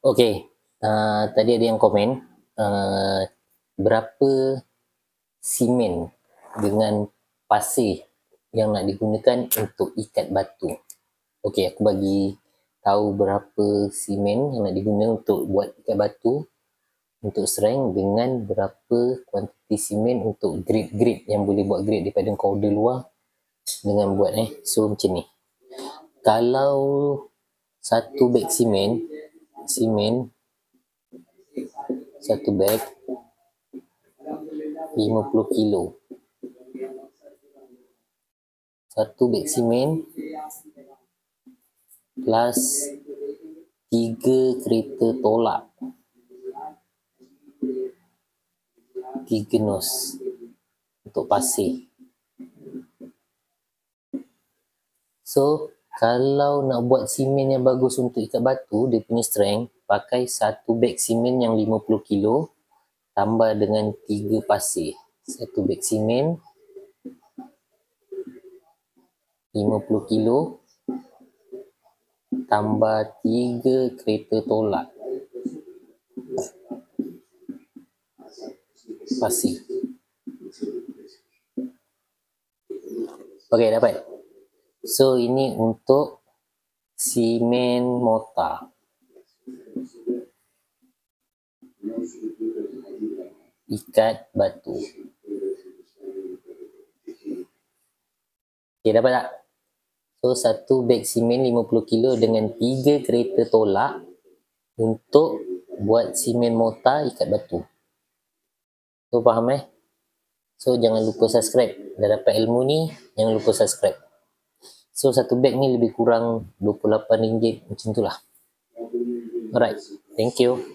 Okey, tadi ada yang komen, berapa simen dengan pasir yang nak digunakan untuk ikat batu. Okey, aku bagi tahu berapa simen yang nak digunakan untuk buat ikat batu untuk strength dengan berapa kuantiti simen untuk grade-grade yang boleh buat grade daripada kauda luar dengan buat So macam ni. Kalau satu beg simen satu beg 50 kilo. Satu beg simen plus 3 kereta tolak. 3 nos untuk pasir. So, kalau nak buat simen yang bagus untuk ikat batu, dia punya strength, pakai satu beg simen yang 50 kilo tambah dengan 3 pasir. Satu beg simen 50 kilo tambah 3 kereta tolak pasir. Okey, dapat. So, ini untuk simen mortar. Ikat batu. Okey, dapat tak? So, satu beg simen 50 kilo dengan 3 kereta tolak untuk buat simen mortar ikat batu. So, faham So, jangan lupa subscribe. Dah dapat ilmu ni, jangan lupa subscribe. So, satu beg ni lebih kurang RM28 macam tu lah. Alright, thank you.